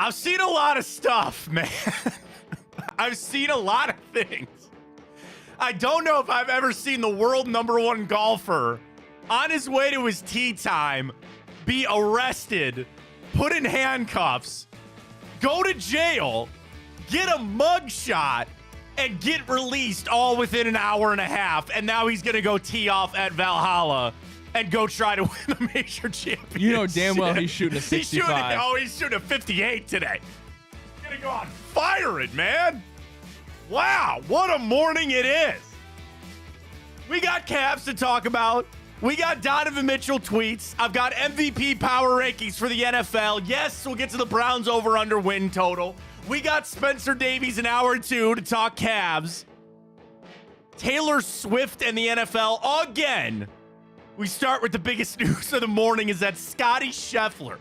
I've seen a lot of stuff, man. I've seen a lot of things. I don't know if I've ever seen the world #1 golfer on his way to his tee time be arrested, put in handcuffs, go to jail, get a mugshot, and get released all within an hour and a half. And now he's going to go tee off at Valhalla and go try to win a major championship. You know damn well he's shooting a 65. He's shooting a 58 today. He's going to go on firing, man. Wow, what a morning it is. We got Cavs to talk about. We got Donovan Mitchell tweets. I've got MVP power rankings for the NFL. Yes, we'll get to the Browns over-under win total. We got Spencer Davies in hour 2 to talk Cavs. Taylor Swift and the NFL again. We start with the biggest news of the morning is that Scottie Scheffler,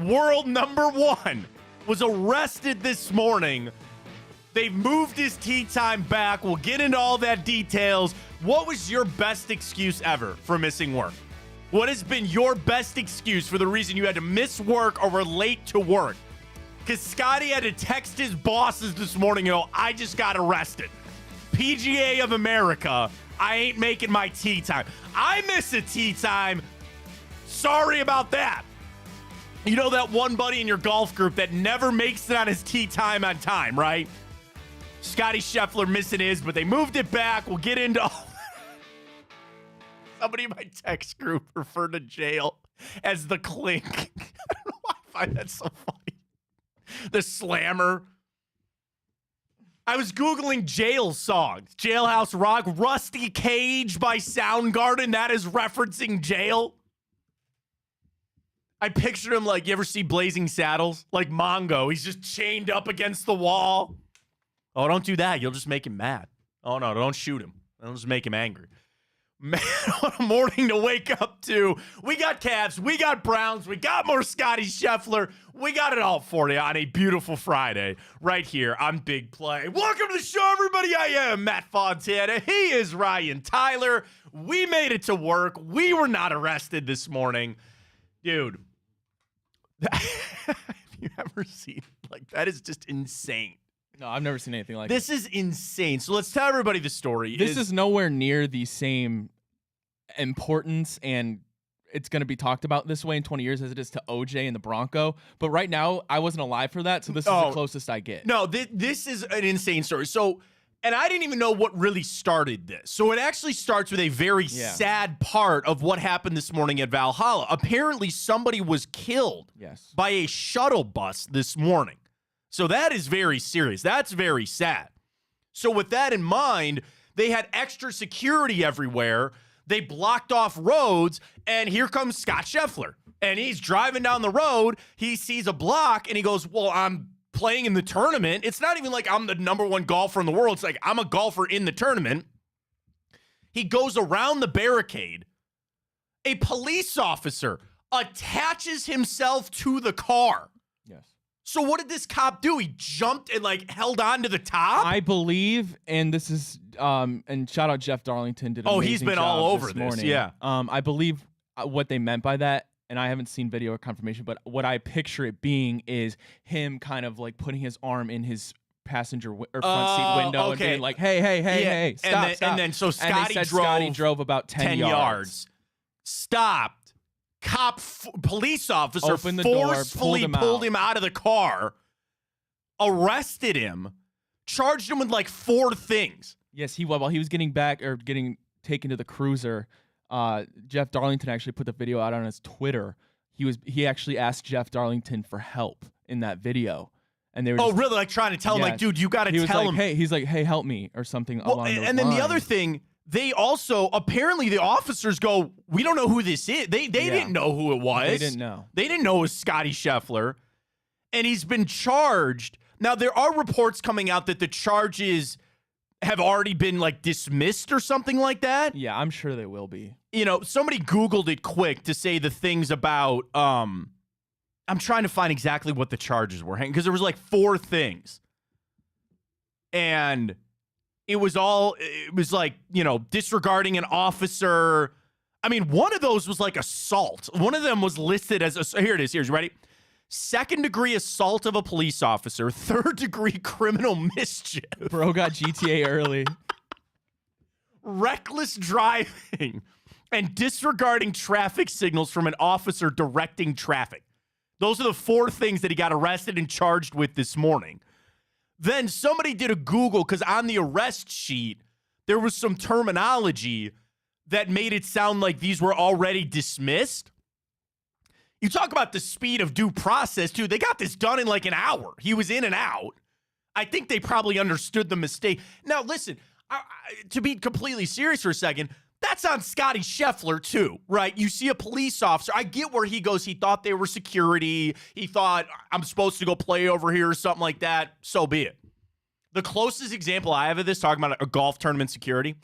world #1, was arrested this morning. They've moved his tee time back. We'll get into all that details. What was your best excuse ever for missing work? What has been your best excuse for the reason you had to miss work or were late to work? Because Scottie had to text his bosses this morning and go, I just got arrested. PGA of America, I ain't making my tee time. I miss a tee time. Sorry about that. You know that one buddy in your golf group that never makes it on his tee time on time, right? Scottie Scheffler missing his, but they moved it back. We'll get into all that. Somebody in my text group referred to jail as the clink. I don't know why I find that so funny. The slammer. I was Googling jail songs. Jailhouse Rock. Rusty Cage by Soundgarden. That is referencing jail. I pictured him like, you ever see Blazing Saddles? Like Mongo. He's just chained up against the wall. Oh, don't do that. You'll just make him mad. Oh, no, don't shoot him. Don't just make him angry. Man, what a morning to wake up to. We got Cavs. We got Browns. We got more Scottie Scheffler. We got it all for you on a beautiful Friday right here on Big Play. Welcome to the show, everybody. I am Matt Fontana. He is Ryan Tyler. We made it to work. We were not arrested this morning. Dude, have you ever seen, like, that is just insane. No, I've never seen anything like this. This is insane. So let's tell everybody the story. This is nowhere near the same importance, and it's going to be talked about this way in 20 years as it is to OJ and the Bronco. But right now, I wasn't alive for that, so this is the closest I get. No, this is an insane story. So, and I didn't even know what really started this. So it actually starts with a very sad part of what happened this morning at Valhalla. Apparently, somebody was killed by a shuttle bus this morning. So that is very serious. That's very sad. So with that in mind, they had extra security everywhere. They blocked off roads, and here comes Scott Scheffler. And he's driving down the road. He sees a block, and he goes, well, I'm playing in the tournament. It's not even like I'm the #1 golfer in the world. It's like I'm a golfer in the tournament. He goes around the barricade. A police officer attaches himself to the car. Yes. So what did this cop do? He jumped and like held on to the top? I believe, and this is, and shout out Jeff Darlington. Did an amazing he's been job all over this morning. Yeah. I believe what they meant by that, and I haven't seen video or confirmation, but what I picture it being is him kind of like putting his arm in his passenger or front seat window and being like, hey, stop. And then so Scottie drove about 10 yards. Stopped. Police officer opened the door, forcefully pulled him out of the car, arrested him, charged him with like 4 things. Yes, while he was getting taken to the cruiser, Jeff Darlington actually put the video out on his Twitter. He actually asked Jeff Darlington for help in that video. And they were really? Like trying to tell him, like, dude, you got to tell him. He's like, hey, help me, or something along those lines. And then the other thing, they also, apparently the officers go, we don't know who this is. They didn't know who it was. They didn't know. They didn't know it was Scottie Scheffler. And he's been charged. Now, there are reports coming out that the charges have already been, like, dismissed or something like that. Yeah, I'm sure they will be. You know, somebody Googled it quick to say the things about, I'm trying to find exactly what the charges were, because there was, like, 4 things. And it was like, you know, disregarding an officer. I mean, one of those was like assault. One of them was listed as, here it is. Here's, you ready? second-degree assault of a police officer, third-degree criminal mischief. Bro got GTA early. Reckless driving, and disregarding traffic signals from an officer directing traffic. Those are the 4 things that he got arrested and charged with this morning. Then somebody did a Google, because on the arrest sheet, there was some terminology that made it sound like these were already dismissed. You talk about the speed of due process, too. They got this done in like an hour. He was in and out. I think they probably understood the mistake. Now, listen, to be completely serious for a second, that's on Scottie Scheffler, too, right? You see a police officer. I get where he goes. He thought they were security. He thought, I'm supposed to go play over here or something like that. So be it. The closest example I have of this, talking about a golf tournament security,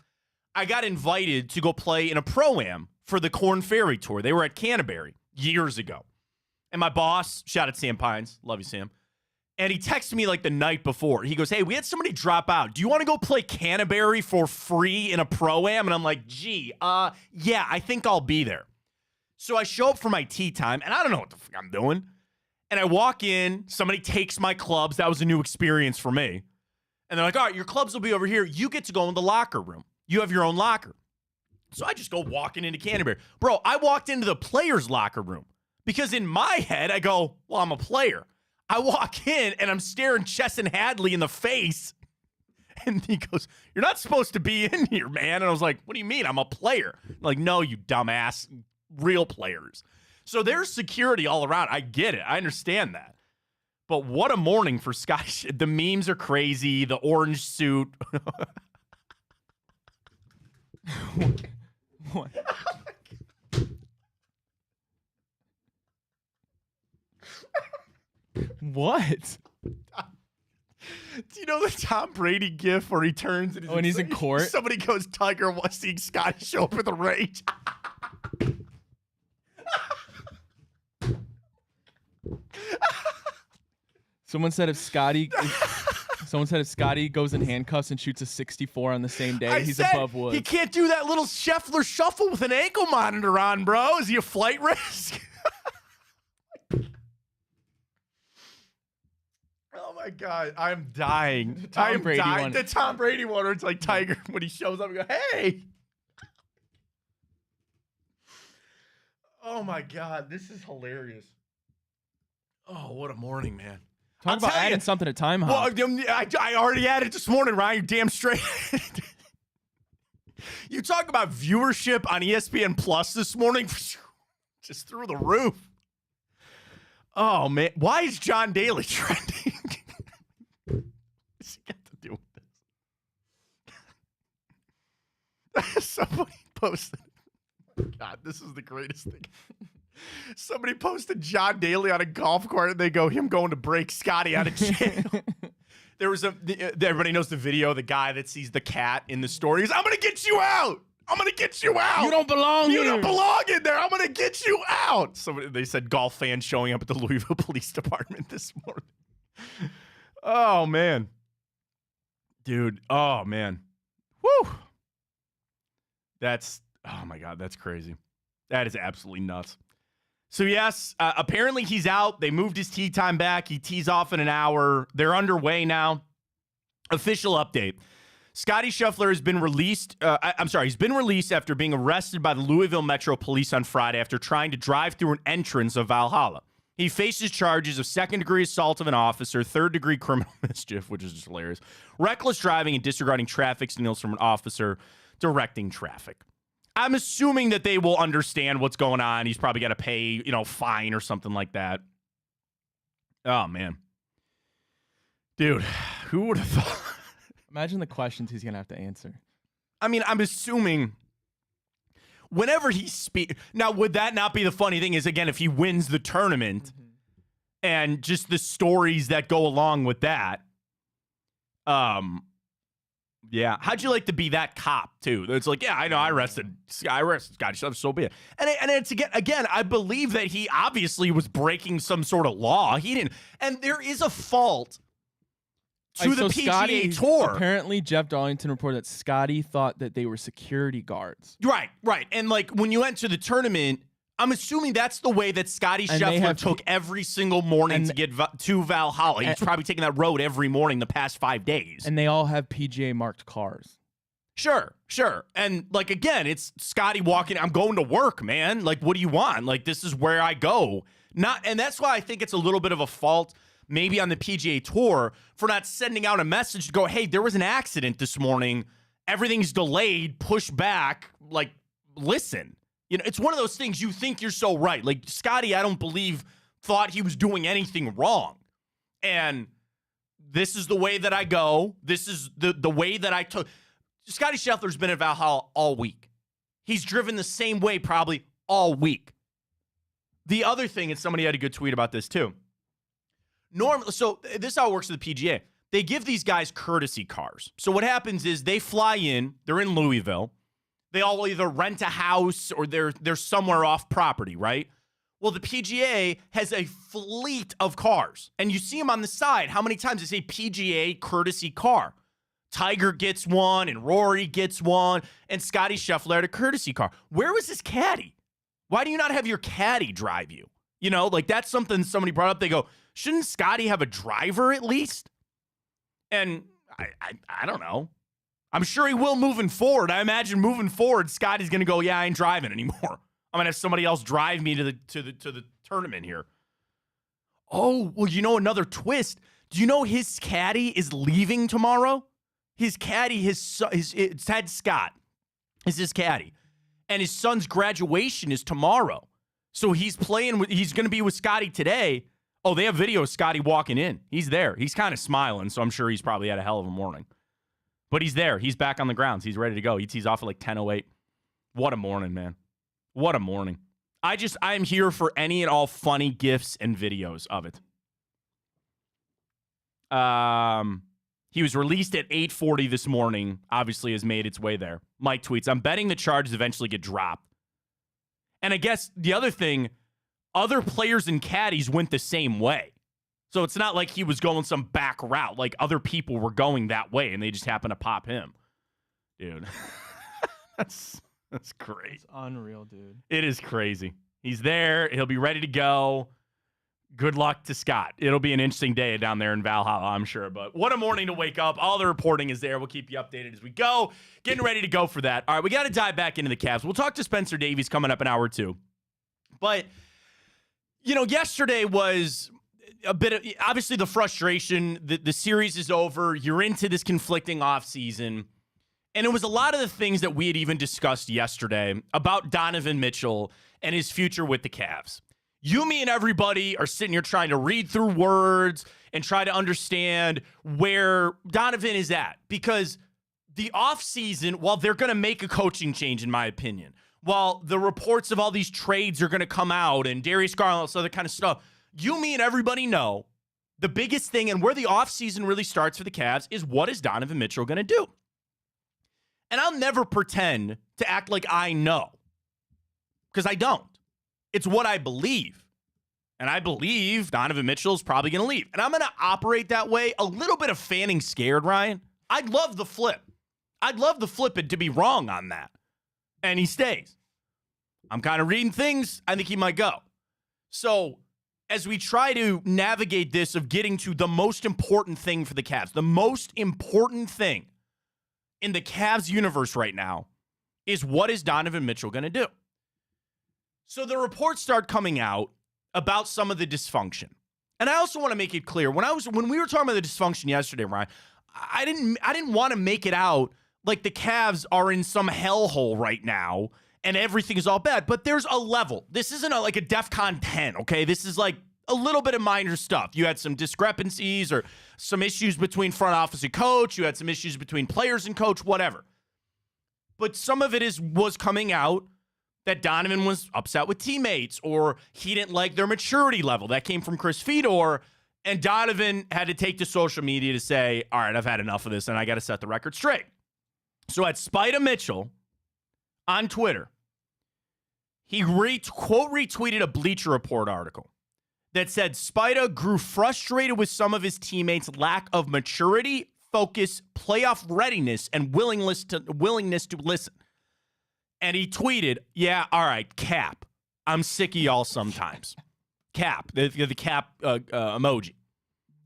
I got invited to go play in a Pro-Am for the Corn Ferry Tour. They were at Canterbury years ago. And my boss, shout out Sam Pines, love you, Sam. And he texted me like the night before. He goes, hey, we had somebody drop out. Do you want to go play Canterbury for free in a Pro-Am? And I'm like, gee, yeah, I think I'll be there. So I show up for my tee time, and I don't know what the fuck I'm doing. And I walk in, somebody takes my clubs. That was a new experience for me. And they're like, all right, your clubs will be over here. You get to go in the locker room. You have your own locker. So I just go walking into Canterbury. Bro, I walked into the players' locker room because in my head, I go, well, I'm a player. I walk in, and I'm staring Chesson Hadley in the face. And he goes, you're not supposed to be in here, man. And I was like, what do you mean? I'm a player. I'm like, no, you dumbass. Real players. So there's security all around. I get it. I understand that. But what a morning for Scottie. The memes are crazy. The orange suit. What? What? Do you know the Tom Brady gif where he turns and he's in court? Somebody goes, Tiger was seeing Scottie show up at the range. Someone said if Scottie goes in handcuffs and shoots a 64 on the same day, he's above Woods. He can't do that little Scheffler shuffle with an ankle monitor on, bro. Is he a flight risk? Oh my God, I'm dying. The Tom Brady one where it's like Tiger when he shows up and go, hey. Oh my God, this is hilarious. Oh, what a morning, man. Talk about adding something to time hop. Well, I already added it this morning, Ryan. You're damn straight. You talk about viewership on ESPN Plus this morning, just through the roof. Oh, man. Why is John Daly trending? What's he got to do with this? Somebody posted. Oh God, this is the greatest thing. Somebody posted John Daly on a golf cart, and they go, him going to break Scottie out of jail. There was everybody knows the video, the guy that sees the cat in the story. He's, I'm going to get you out. I'm going to get you out. You don't belong here. You don't belong in there. I'm going to get you out. They said golf fans showing up at the Louisville Police Department this morning. Oh, man. Dude. Oh, man. Woo. Oh, my God. That's crazy. That is absolutely nuts. So, yes, apparently he's out. They moved his tee time back. He tees off in an hour. They're underway now. Official update. Scottie Scheffler has been released. He's been released after being arrested by the Louisville Metro Police on Friday after trying to drive through an entrance of Valhalla. He faces charges of second-degree assault of an officer, third-degree criminal mischief, which is just hilarious, reckless driving and disregarding traffic signals from an officer directing traffic. I'm assuming that they will understand what's going on. He's probably got to pay, fine or something like that. Oh, man. Dude, who would have thought? Imagine the questions he's going to have to answer. I mean, I'm assuming whenever he speaks. Now, would that not be the funny thing is, again, if he wins the tournament and just the stories that go along with that. Yeah. How'd you like to be that cop, too? It's like, yeah, I know I arrested Scottie, so be it. And it's again, I believe that he obviously was breaking some sort of law. He didn't. And there is a fault to the PGA Tour. Apparently, Jeff Darlington reported that Scottie thought that they were security guards. Right. And like when you enter the tournament, I'm assuming that's the way that Scottie And they Scheffler have- took every single morning to get to Valhalla. He's probably taking that road every morning the past 5 days. And they all have PGA marked cars. Sure. And, like, again, it's Scottie walking. I'm going to work, man. Like, what do you want? Like, this is where I go. And that's why I think it's a little bit of a fault maybe on the PGA Tour for not sending out a message to go, hey, there was an accident this morning. Everything's delayed, pushed back. Like, listen. You know, it's one of those things you think you're so right. Like, Scottie, I don't believe, thought he was doing anything wrong. And this is the way that I go. This is the way that I took. Scottie Scheffler's been at Valhalla all week. He's driven the same way probably all week. The other thing, and somebody had a good tweet about this too. So this is how it works with the PGA. They give these guys courtesy cars. So what happens is they fly in. They're in Louisville. They all either rent a house or they're somewhere off property, right? Well, the PGA has a fleet of cars. And you see them on the side. How many times they say PGA courtesy car? Tiger gets one, and Rory gets one, and Scottie Scheffler had a courtesy car. Where was his caddy? Why do you not have your caddy drive you? You know, like that's something somebody brought up. They go, shouldn't Scottie have a driver at least? And I don't know. I'm sure he will moving forward. I imagine moving forward, Scottie's going to go, yeah, I ain't driving anymore. I'm going to have somebody else drive me to the tournament here. Oh, well, you know another twist. Do you know his caddy is leaving tomorrow? His caddy, it's Ted Scott is his caddy. And his son's graduation is tomorrow. So he's going to be with Scottie today. Oh, they have video of Scottie walking in. He's there. He's kind of smiling, so I'm sure he's probably had a hell of a morning. But he's there. He's back on the grounds. He's ready to go. He tees off at like 10:08. What a morning, man. What a morning. I am here for any and all funny GIFs and videos of it. He was released at 8:40 this morning. Obviously has made its way there. Mike tweets, I'm betting the charges eventually get dropped. And I guess the other thing, other players and caddies went the same way. So it's not like he was going some back route. Like other people were going that way and they just happened to pop him. Dude, that's great. It's unreal, dude. It is crazy. He's there. He'll be ready to go. Good luck to Scott. It'll be an interesting day down there in Valhalla, I'm sure. But what a morning to wake up. All the reporting is there. We'll keep you updated as we go. Getting ready to go for that. All right, we got to dive back into the Cavs. We'll talk to Spencer Davies coming up in hour 2. But, you know, yesterday was a bit of, obviously, the frustration. The series is over. You're into this conflicting offseason. And it was a lot of the things that we had even discussed yesterday about Donovan Mitchell and his future with the Cavs. You, me, and everybody are sitting here trying to read through words and try to understand where Donovan is at. Because the offseason, while they're going to make a coaching change, in my opinion, while the reports of all these trades are going to come out and Darius Garland, this other kind of stuff, you, me, and everybody know the biggest thing and where the offseason really starts for the Cavs is what is Donovan Mitchell going to do? And I'll never pretend to act like I know, because I don't. It's what I believe. And I believe Donovan Mitchell is probably going to leave. And I'm going to operate that way. A little bit of fanning scared, Ryan. I'd love the flip. I'd love the flip it to be wrong on that. And he stays. I'm kind of reading things. I think he might go. So as we try to navigate this of getting to the most important thing for the Cavs, the most important thing in the Cavs universe right now is what is Donovan Mitchell going to do? So the reports start coming out about some of the dysfunction. And I also want to make it clear, when we were talking about the dysfunction yesterday, Ryan, I didn't want to make it out like the Cavs are in some hellhole right now and everything is all bad, but there's a level. This isn't like a DEFCON 10, okay? This is like a little bit of minor stuff. You had some discrepancies or some issues between front office and coach. You had some issues between players and coach, whatever. But some of it was coming out that Donovan was upset with teammates or he didn't like their maturity level. That came from Chris Fedor, and Donovan had to take to social media to say, all right, I've had enough of this, and I got to set the record straight. So at Spida Mitchell on Twitter, he quote retweeted a Bleacher Report article that said Spida grew frustrated with some of his teammates' lack of maturity, focus, playoff readiness, and willingness to listen. And he tweeted, yeah, all right, cap. I'm sick of y'all sometimes. Cap, the cap emoji.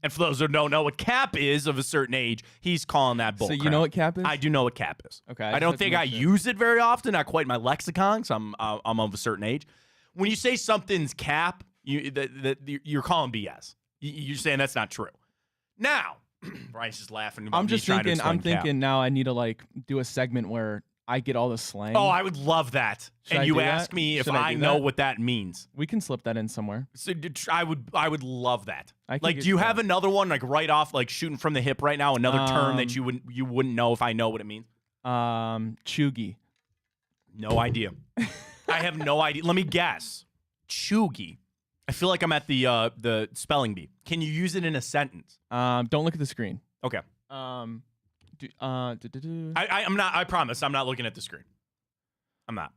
And for those who don't know what cap is of a certain age, he's calling that bull So crap. you know what cap is? I do know what cap is. Okay. I don't think I use it very often. Not quite my lexicon, because I'm of a certain age. When you say something's cap, you're calling BS. You're saying that's not true. Now, Brian's just laughing about I'm just me trying thinking. to I'm explain cap. thinking now. I need to like do a segment where I get all the slang. Oh, I would love that. Should I and you do ask that? me if Should I I do know that? what that means. We can slip that in somewhere. So I would love that. I can Like, get do you that. have another one like right off, like shooting from the hip right now? Another term that you wouldn't know if I know what it means? Chuggy. No idea. I have no idea. Let me guess. Chuggy. I feel like I'm at the spelling bee. Can you use it in a sentence? Don't look at the screen. Okay. I'm not. I promise. I'm not looking at the screen. I'm not.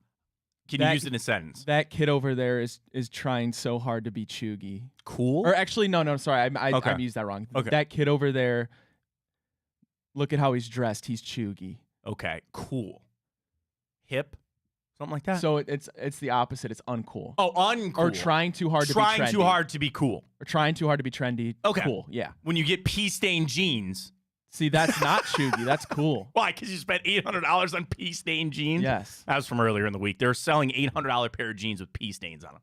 Can you use it in a sentence? That kid over there is trying so hard to be chuggy. Cool. Or actually, no. Sorry, I Okay. used that wrong. Okay. That kid over there. Look at how he's dressed. He's chuggy. Okay. Cool. Hip. Something like that. So it's the opposite. It's uncool. Oh, uncool. Or trying too hard to be trendy. Trying too hard to be cool. Or trying too hard to be trendy. Okay. Cool. Yeah. When you get pea-stained jeans. See, that's not chuggy. That's cool. Why? Because you spent $800 on pea-stained jeans? Yes. That was from earlier in the week. They're selling $800 pair of jeans with pea stains on them.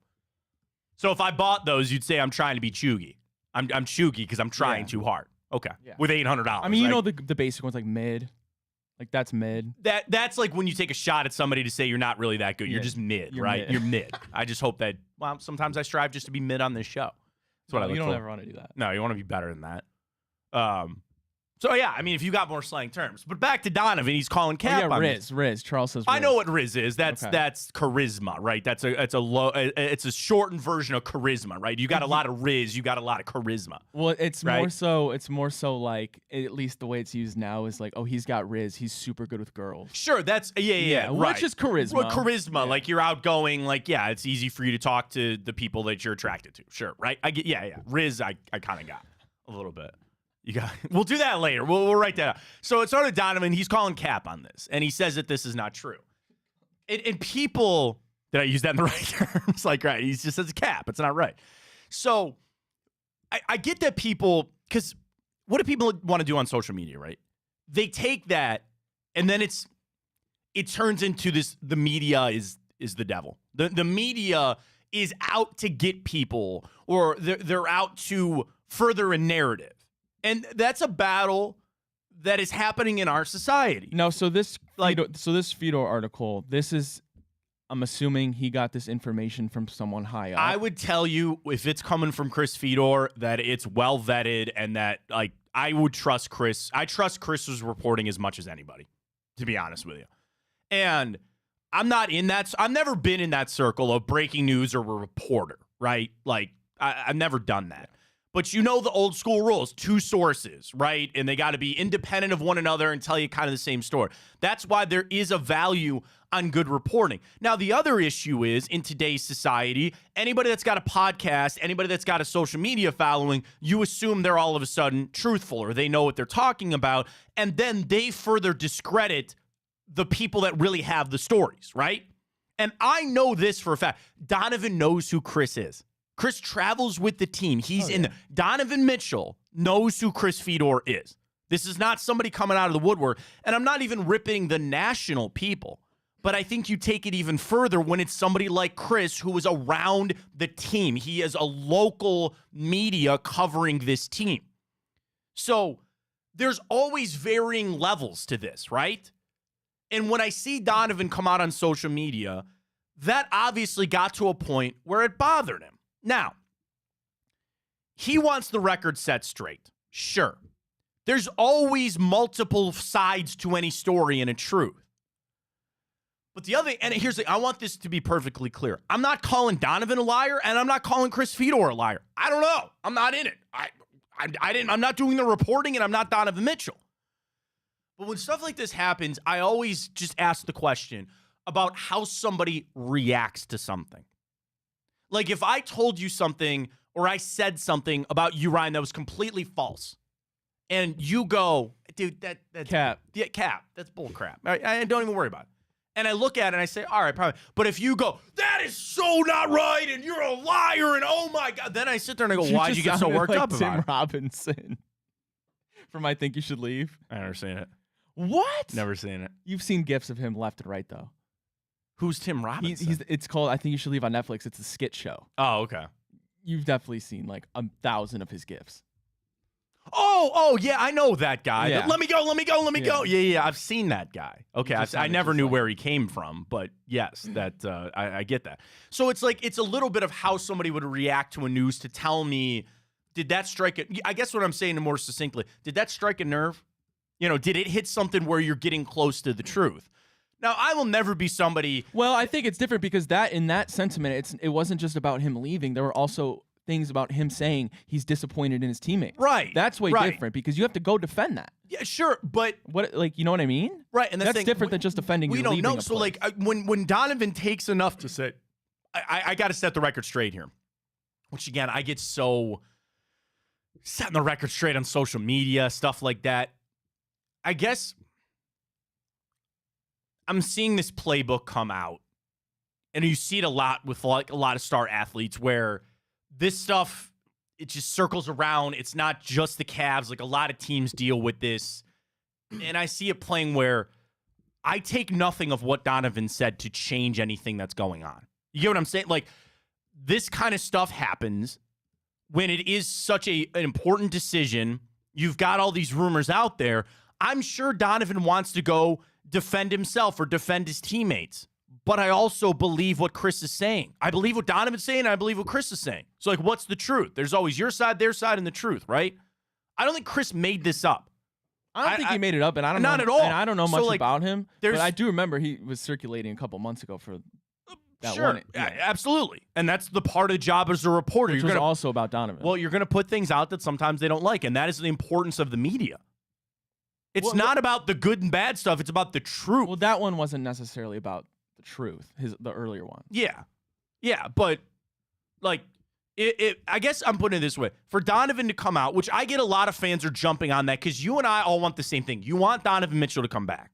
So if I bought those, you'd say I'm trying to be chuggy. I'm chuggy because I'm trying too hard. Okay. Yeah. With $800. I mean, you know the basic ones like mid. Like that's mid. That's like when you take a shot at somebody to say you're not really that good. You're Yeah. just mid, You're right? mid. You're mid. I just hope that, well, sometimes I strive just to be mid on this show. That's what I look You don't for. ever want to do that. No, you want to be better than that. So yeah, I mean, if you got more slang terms, but back to Donovan, he's calling cap. Oh, on yeah, this. Riz. Charles says Riz. I know what Riz is. That's Okay. that's charisma, right? It's a shortened version of charisma, right? You got a lot of Riz, you got a lot of charisma. Well, it's right? more so like, at least the way it's used now is like, oh, he's got Riz. He's super good with girls. Sure, that's yeah, which right. is charisma. Well, charisma, Yeah. like you're outgoing, like yeah, it's easy for you to talk to the people that you're attracted to. Sure, right? I get yeah. Riz, I kind of got a little bit. We'll do that later. We'll write that out. So it started Donovan. He's calling cap on this, and he says that this is not true. And people, did I use that in the right terms? Like, right, he just says cap. It's not right. So I get that people, because what do people want to do on social media, right? They take that, and then it turns into this, the media is the devil. The media is out to get people, or they're out to further a narrative. And that's a battle that is happening in our society. No, so this Fedor article, this is, I'm assuming he got this information from someone high up. I would tell you, if it's coming from Chris Fedor, that it's well vetted, and that like I would trust Chris. I trust Chris's reporting as much as anybody, to be honest with you. And I'm not in that. I've never been in that circle of breaking news or a reporter, right? Like I've never done that. But you know the old school rules, 2 sources, right? And they got to be independent of one another and tell you kind of the same story. That's why there is a value on good reporting. Now, the other issue is, in today's society, anybody that's got a podcast, anybody that's got a social media following, you assume they're all of a sudden truthful, or they know what they're talking about, and then they further discredit the people that really have the stories, right? And I know this for a fact. Donovan knows who Chris is. Chris travels with the team. He's in. Donovan Mitchell knows who Chris Fedor is. This is not somebody coming out of the woodwork. And I'm not even ripping the national people, but I think you take it even further when it's somebody like Chris who is around the team. He is a local media covering this team. So there's always varying levels to this, right? And when I see Donovan come out on social media, that obviously got to a point where it bothered him. Now, he wants the record set straight. Sure. There's always multiple sides to any story and a truth. But the other, and here's the, I want this to be perfectly clear. I'm not calling Donovan a liar, and I'm not calling Chris Fedor a liar. I don't know. I'm not in it. I'm not doing the reporting, and I'm not Donovan Mitchell. But when stuff like this happens, I always just ask the question about how somebody reacts to something. Like if I told you something or I said something about you, Ryan, that was completely false, and you go, dude, that's cap. Yeah, cap. That's bull crap. I don't even worry about it. And I look at it and I say, all right, probably. But if you go, that is so not right, and you're a liar, and oh my God, then I sit there and I go, why'd you get so worked up about Tim it? Robinson from I Think You Should Leave. I never seen it. What? Never seen it. You've seen gifs of him left and right, though. Who's Tim Robinson? It's called I Think You Should Leave on Netflix. It's a skit show. Oh, okay. You've definitely seen like 1,000 of his gifs. Oh, yeah, I know that guy. Yeah. Let me go. Yeah, I've seen that guy. Okay, I never knew where he came from, but yes, that I get that. So it's like it's a little bit of how somebody would react to a news to tell me, did that strike it? I guess what I'm saying more succinctly, did that strike a nerve? You know, did it hit something where you're getting close to the truth? Now, I will never be somebody. Well, I think it's different because in that sentiment, it wasn't just about him leaving. There were also things about him saying he's disappointed in his teammates. Right. That's way different because you have to go defend that. Yeah, sure, but what, like, you know what I mean? Right, and that's different than just defending. We your don't leaving know. a So, place. like, when Donovan takes enough to say, I got to set the record straight here. Which again, I get so setting the record straight on social media, stuff like that. I guess I'm seeing this playbook come out, and you see it a lot with like a lot of star athletes where this stuff, it just circles around. It's not just the Cavs. Like a lot of teams deal with this. And I see it playing where I take nothing of what Donovan said to change anything that's going on. You get what I'm saying? Like this kind of stuff happens when it is such an important decision. You've got all these rumors out there. I'm sure Donovan wants to go defend himself or defend his teammates. But I also believe what Chris is saying. I believe what Donovan's saying, and I believe what Chris is saying. So, like, what's the truth? There's always your side, their side, and the truth, right? I don't think Chris made this up. I don't think he made it up, and I don't not know, at all. And I don't know much like, about him. But I do remember he was circulating a couple months ago for that sure, one. Absolutely. And that's the part of the job as a reporter. Which was also about Donovan. Well, you're going to put things out that sometimes they don't like, and that is the importance of the media. It's not about the good and bad stuff. It's about the truth. Well, that one wasn't necessarily about the truth. The earlier one. Yeah, but like I guess I'm putting it this way. For Donovan to come out, which I get a lot of fans are jumping on that because you and I all want the same thing. You want Donovan Mitchell to come back.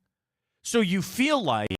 So you feel like